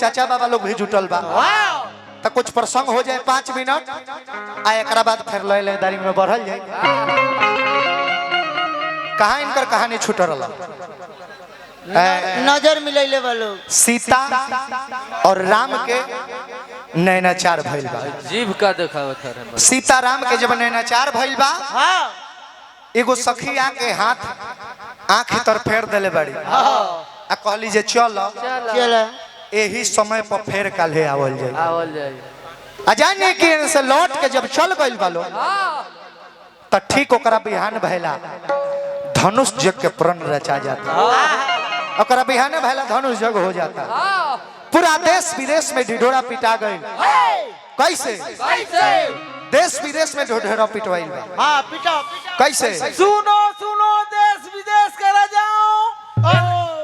चाचा बाबा लोग भी जुटल बा तो कुछ प्रसंग हो जाए 5 मिनट आ एक बाद फिर लेदारी में बढ़ल जाए। कहाँ इनकर कहानी छूटल नजर मिलैले वालो सीता और राम के नैनाचार भइल बा। जीव का देखावत है सीता राम के जब नैनाचार भइल बा एगो सखी आके हाथ आँख तर फेर देले बड़ी आ कहली जे चल यही समय पर फेर काल्हे आवल जाए। अजाने के से लौट के जब चल गइल बालो त ठीक ओकरा बिहान भैला धनुष जग के प्रण रचा जाता, ओकरा बिहान भैला धनुष जग हो जाता। पूरा देश विदेश में ढिढोरा पिटा गई। कैसे देश विदेश में ढिढोरा पिटवाइल बा। हां पिटा कैसे सुनो सुनो देश विदेश का राजाओं,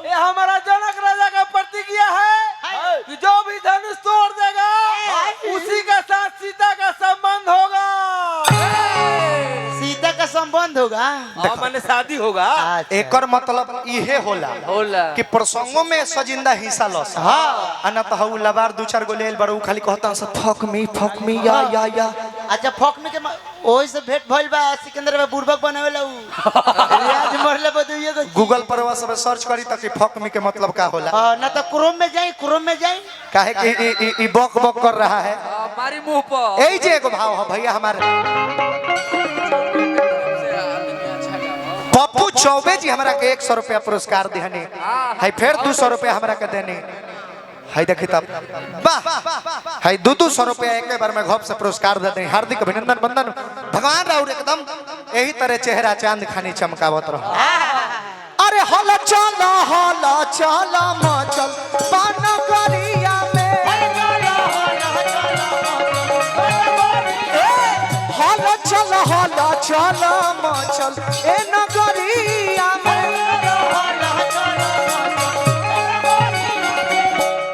ये हमारा जनक राजा का प्रतिज्ञा है कि जो भी धनुष तोड़ देगा उसी के साथ सीता का संबंध होगा। सीता का संबंध होगा माने शादी होगा। एकर मतलब इहे होला कि प्रसंगों में सजिंदा हिस्सा लस। हां न त हउ लबार दू चार गो लेल बड़ू खाली कहता से फक मी या। अच्छा फक मी के ओइ से भेंट भइल बा सिकंदर में बुर्बक बनावेला उ रियाज मरले बदुइए गो गूगल पर वा सब सर्च करी त कि फक मी के मतलब का होला। हां न त क्रोम में जाई काहे कि ई बक बक कर रहा है हमारी मुंह पर यही जे एगो भाव है भैया हमारे पप्पू चौबे जी हमरा के 100 रुपया पुरस्कार देहनी है, फिर 200 रुपया हमरा के देनी है। देखी तब वाह है 200 रुपया एक बार में घप से पुरस्कार दे दें। हार्दिक अभिनंदन बंदन भगवान राउर एकदम यही तरह चेहरा चांद खानी चमकावत रहो। अरे हल चल मचल पान करिया में हल चल मचल ए नगरिया में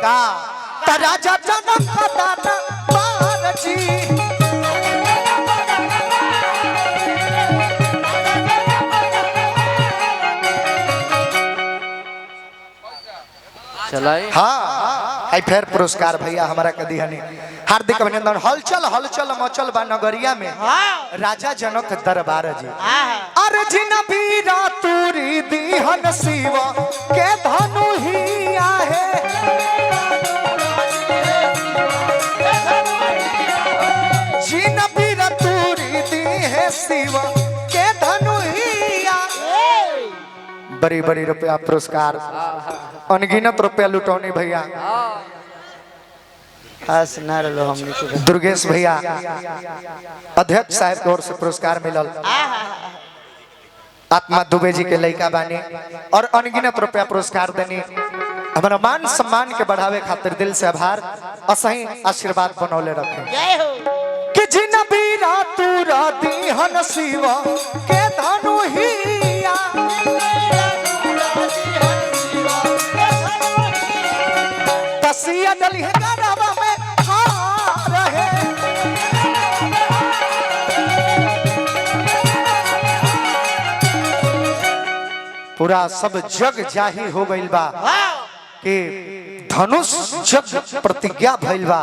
का त राजा जनक दाना बारजी चलाई। हाँ आई फिर पुरस्कार भैया हमारा के दिहनी। हार्दिक अभिनंदन। हलचल मचल बा नगरिया में राजा जनक दरबार जी। अरे जिन बीरा तूरी दीहन शिव के धनु ही आहे जिन बीरा तूरी दी है शिव के धनु ही आहे। बड़ी बड़ी रुपया पुरस्कार अनगिनत रुपया लुटौनी भैया। दुर्गेश भैया अध्यक्ष साहब की ओर से पुरस्कार मिलल। आत्मा दुबे जी के लड़का बानी और अनगिनत रुपया पुरस्कार देनी। हमारा मान सम्मान के बढ़ावे खातिर दिल से आभार असही आशीर्वाद बनौले रखे कि जिन बीरा तूरा दीहन शिव के धनु हिया तसिया डली है गरबा में हार है। पूरा सब जग जाहिर हो गइल बा कि धनुष जग प्रतिज्ञा भइल बा।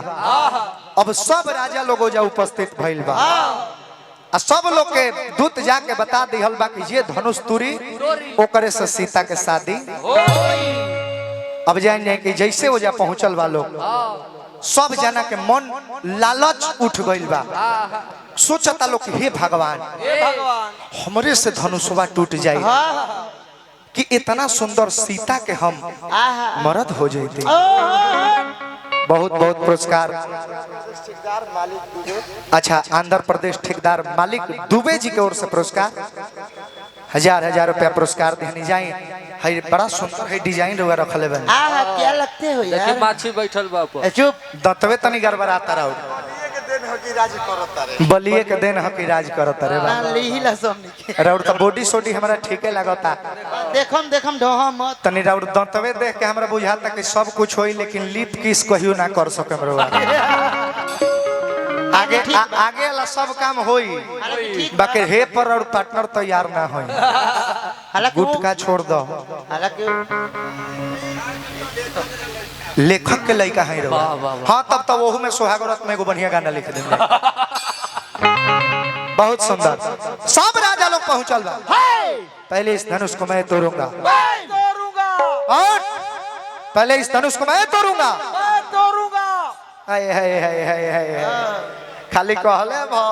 अब सब राजा लोग जा उपस्थित भइल बा आ सब लोग के दूत जाके बता दिहल बा कि ये धनुष तुरी ओकरे से सीता के शादी। अब जान कि जैसे वो जा पहुंचल बा लोग सब जना के मन लालच उठ गइल बा। सोचता लोग हे भगवान हमरे से धनुषवा टूट जाए कि इतना सुंदर सीता के हम मर्द हो जाते। बहुत बहुत पुरस्कार। अच्छा आंध्र प्रदेश ठेकेदार मालिक दुबे जी की ओर से पुरस्कार 1000 रुपया पुरस्कार देने जाए। है बड़ा सुंदर है डिजाइन वगैरह रखले बन। क्या लगते हो यार देखिए माछी बैठल बाप चुप दतवे तनी गड़बड़ाता रहो बलिए के दिन हकी राज करता रे बा लीला समनी राउर त बॉडी सोडी हमरा ठीके लागता। देखम ढोहा मत तनी राउर दतवे देख के हमरा बुझाता कि सब कुछ होई लेकिन लिप किस कहियो ना कर सके हमरा। आगे आगे वाला सब काम होई बाकी हे पर और पार्टनर तैयार ना होई। हालांकि गुटका छोड़ दो। हालांकि लेखक के लड़का है रहो। हाँ तब तो वहू में सुहागरत में एगो बढ़िया गाना लिख देंगे। बहुत सुंदर। सब राजा लोग पहुंचल बा। पहले इस धनुष को मैं तोड़ूंगा और पहले इस धनुष को मैं तोड़ूंगा। हाय हाय हाय हाय हाय खाली कहले भा।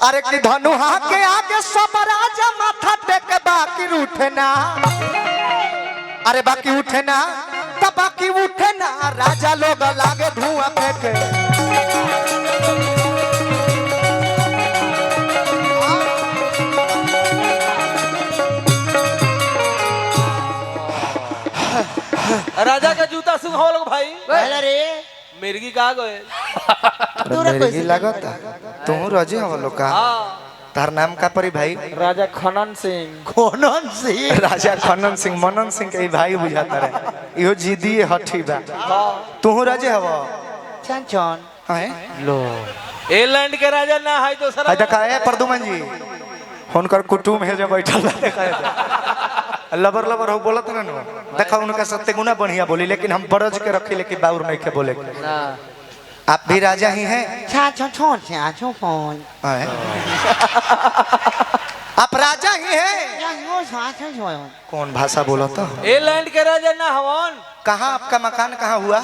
अरे कि धनुहा के आगे सब राजा माथा टेके बाकी उठे ना। अरे बाकी उठे ना तब बाकी उठे ना राजा लोग लागे धुआं फेंके। राजा का जूता सुख हो लोग भाई। पहले रे मिर्गी का गए मेरी लागत तू रजे हो लोग का। तार नाम का परी भाई? राजा खनन सिंह। कौन सी राजा खनन सिंह मनन सिंह के भाई बुझाता रहे। इहो जिदी हठी बा। तू रजे हवा चंचन हैं लो एलैंड के राजा ना है तो सर। हाय देखा है प्रदुमन जी हुनकर कुटुम है जो बैठल देखा लबर लबर हो बोलत ना नु। देखा उनका सत्य गुना बढ़िया बोली लेकिन हम बरज के रखी लेकिन बाउर नहीं के बोले। आप भी राजा ही हैं? हैं? आप राजा ही हैं? कौन भाषा बोला था? एलैंड के राजा ना हवन। कहाँ आपका मकान कहाँ हुआ?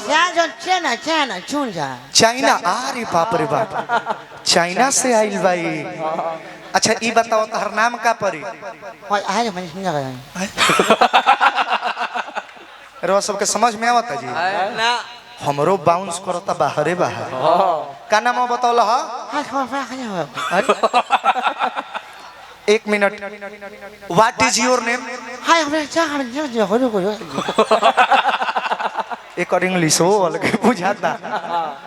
चाइना। अरे बाप रे बाप चाइना से आइल भाई। अच्छा ये बताओ हर नाम का परी? रो सबके समझ में आवता जी? ना हमरो बाउंस करता बाहरे बाहर। का नाम बताओ हा? एक minute what is your name? एक और इंग्लिश हो अलग बुझाता।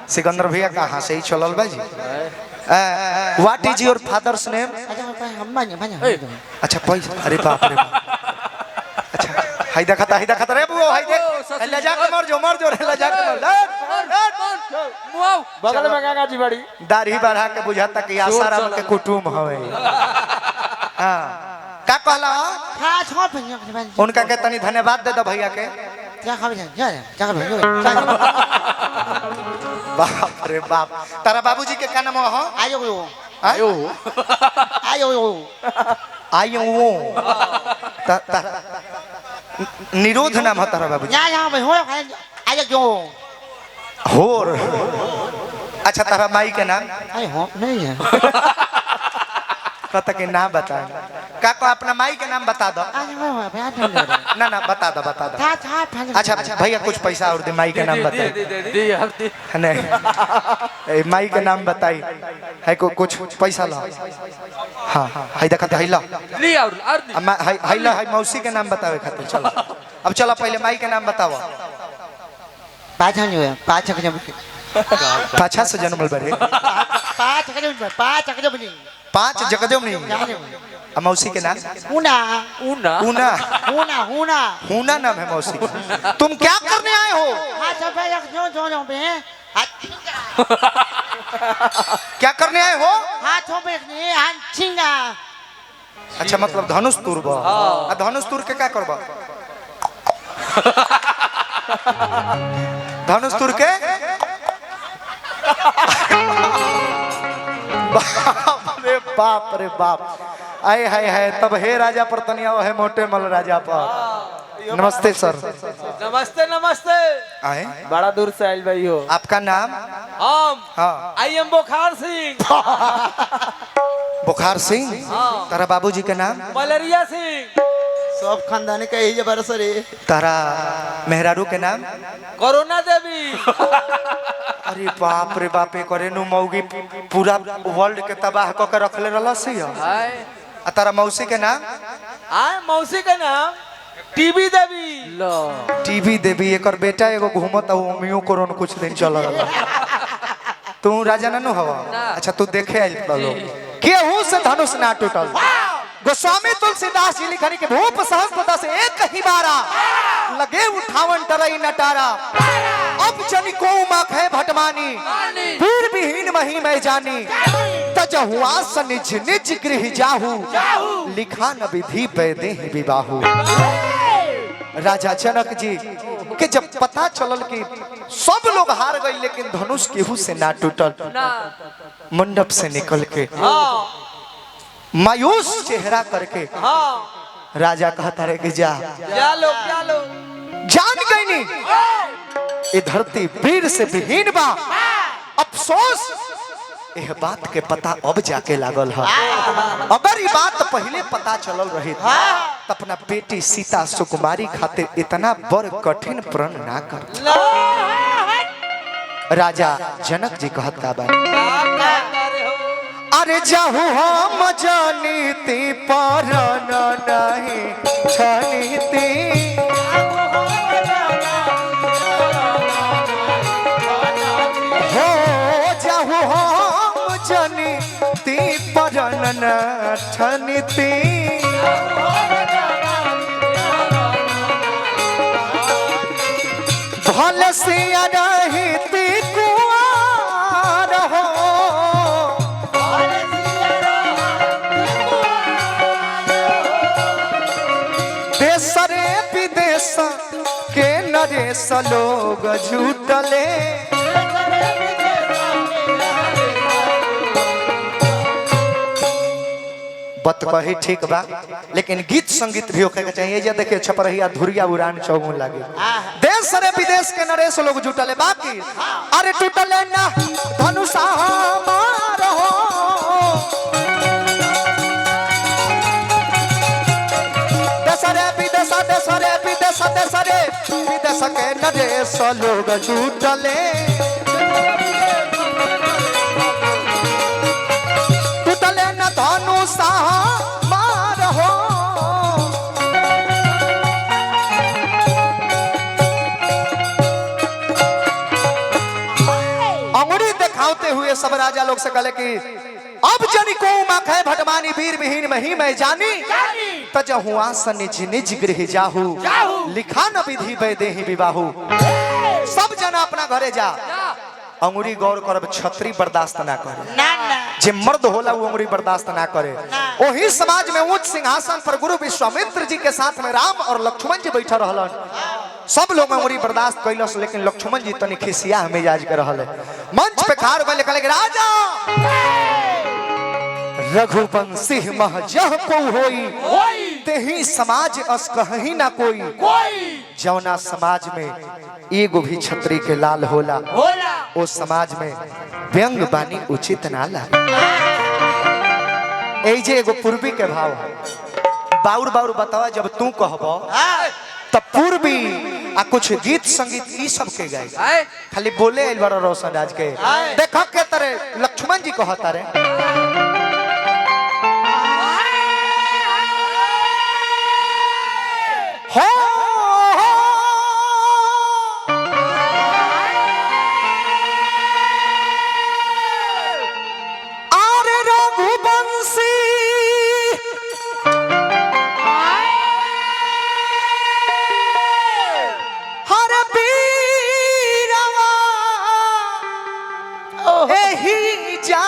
सिकंदर भैया कहाँ से ही चलल बाजी? What is your father's name? अच्छा पैसा। अरे बाप रे अच्छा हाय देखता रे बुआ हाय देख ले जा के मर जो ले जा के मर। बगल में गंगा जी बड़ी दाढ़ी बढ़ा के बुझाता कि आसाराम के कुटुम हवे। हां का कहला? उनका के तनी धन्यवाद दे दो भैया के। बाप रे बाप तारा बाबूजी के का नाम हो? आयो निरोध नाम है तारा बाबूजी? होर। अच्छा तारा माई के नाम? पता के नाम बता का अपना माई के नाम बता दो। ना ना बता दो अच्छा अच्छा भैया कुछ पैसा और दे माई के नाम बताई। नहीं माई के नाम बताई है को कुछ पैसा ला। हाँ हाय देखा हाय ला हाय ला हाय मौसी के नाम बतावे खातिर। चलो अब चलो पहले माई के नाम बताओ। पाछा से जन्मल बड़े पाँच जगदेवनी। मौसी के नाम? ऊना। ऊना ऊना ऊना ऊना नाम है मौसी। तुम क्या करने आए हो? क्या करने आए हो? अच्छा मतलब धनुष तुरबा। धनुष तुर के क्या करबा? धनुष तुर के बाप रे बाप आए हाय हाय तब हे राजा पर तनिया है मोटे मल राजा पर। नमस्ते सर। नमस्ते नमस्ते। आए बड़ा दूर से आइल भाई हो। आपका नाम? हाँ आई एम बुखार सिंह। बुखार सिंह। तारा बाबूजी के नाम? मलेरिया सिंह। सब खानदानी का यही बरस रे। तारा मेहरारू के नाम? कोरोना देवी। अरे बाप रे बाप करे नु मौगी पूरा वर्ल्ड के तबाह क के रखले रहलसी। तारा मौसी के नाम? मौसी के नाम टीबी देवी। टीबी देवी एकर बेटा एगो घूमत ओमियो कोरोना कुछ दिन चल रहा। तू राजा ननु हवा? अच्छा तू देखे आइल पलो केहू से धनुष ना टूटल। गोस्वामी तुलसीदास जी लिखनी के भूप सहस्त्रता से एक ही बारा लगे उठावन टरई नटारा। अब जनी को माख है भटमानी वीर विहीन मही मैं जानी। तजहुआ स निज निज गृह जाहू लिखा न विधि वैदेह विवाहू। राजा जनक जी के जब पता चलल कि सब लोग हार गए लेकिन धनुष केहू से ना टूटल, मंडप से निकल के मायूस चेहरा करके राजा कहता रहे कि जा लो जान गई नहीं ये धरती वीर से विहीन बा। अफसोस यह बात के पता अब जाके लागल है। अगर ये बात पहले पता चलल रही तो अपना बेटी सीता सुकुमारी खातिर इतना बड़ कठिन प्रण ना कर। राजा जनक जी कहता बा अरे जाहु हम जानीती पर नहीं छनीती हो जाहु हम जानीती पर न छनीती भल सिया रहीती कुआर हो देशरे विदेश के नरेश लोग झूठले बत कही ठीक बा लेकिन गीत संगीत भी होके चाहिए। जे देखे छपरहिया धुरिया उड़ान चौगुन लागे देश रे विदेश के नरेश लोग जुटले बाकी अरे टूटले ना धनुषा मार हो देशरे विदेश के नरेश लोग जुटले टूटले ना धनुषा मार हो अंगुरी दिखाते हुए सब राजा लोग से कहले कि अब जनी को माखे भटमानी वीर विहीन मही मैं जानी तजहुआ स निज निज गृह जाहू लिखा न विधि वैदेही विवाहू। सब जना अपना घरे जा। अंगुरी गौर करब छत्री बर्दाश्त ना करे जे मर्द होला वो अंगुरी बर्दाश्त ना करे। वही समाज में उच्च सिंहासन पर गुरु विश्वामित्र जी के साथ में राम और लक्ष्मण जी बैठा रहलन। सब लोग अंगुरी बर्दाश्त कैलस लेकिन लक्ष्मण जी तनी खिसिया मिजाज के रहले। मंच पे खाड़ गए कहले राजा रघुवंशी महजह को होई तेही समाज अस कहीं ना कोई जौना समाज में एगो भी छत्री के लाल होला ओ समाज में व्यंग बानी उचित ना लागे। एजे एगो पूर्वी के भाव है बाउर बाउर बतावा जब तू कहबो तब पूर्वी आ कुछ गीत संगीत ई सब के गाए खाली बोले आइल बड़ा रोशन राज के देखो के तरह लक्ष्मण जी कहता रे हो आरे रघुवंशी हर बीरवा एही जा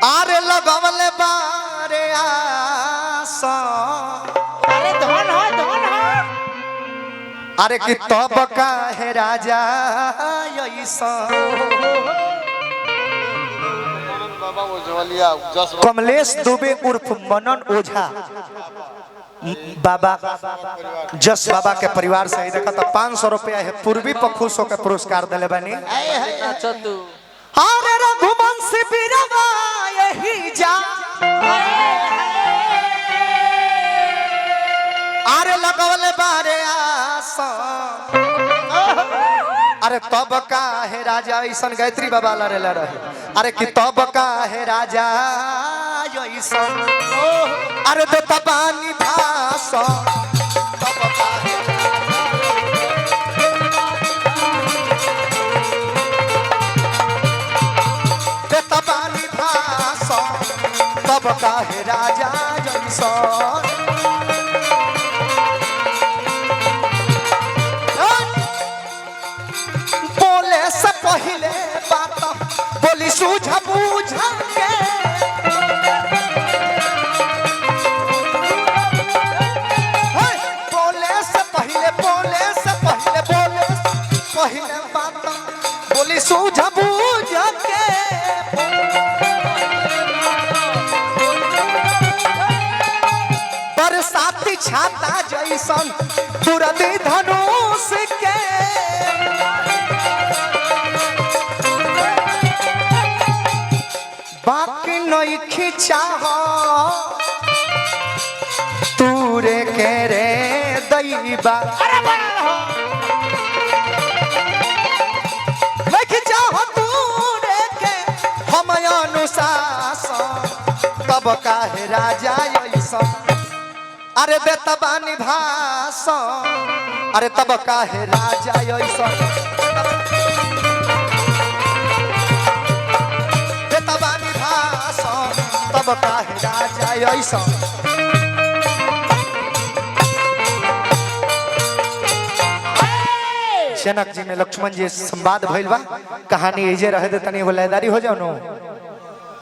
आरे लगवले बारे आसा अरे धन हो अरे कि तब का है राजा ऐसा कमलेश दुबे उर्फ मनन ओझा बाबा जस बाबा के परिवार से ही देखा तो 500 रुपया है पूर्वी पर खुश होकर पुरस्कार दिले बनी। अरे रघुवंशी बीरवा यही जा अरे लगवले बारे आसा अरे तब का है राजा ऐसन गायत्री बाबा लड़ेला रहे अरे कि तब का है राजा ऐसन अरे तो तबानी भाषा तब का है तबानी भाषा तब का है राजा ऐसन से पहले बात बोली सूझ बूझ के कि सूझ बूझ के बरसाती छाता जैसन तुरदी धनुष के बाकी नहीं खिंचाह तूरे के रे दैबा नहीं खिंचाह तूरे के हम अनुशासन तब काहे राजा ऐसा अरे देतबानी भाषण अरे तब काहे राजा ऐसा देतबानी भाषण तब काहे राजा ऐसा जनक जी में लक्ष्मण जी संवाद भइल बा कहानी एजे रहे दे तनी एगो लयदारी हो जाओ नो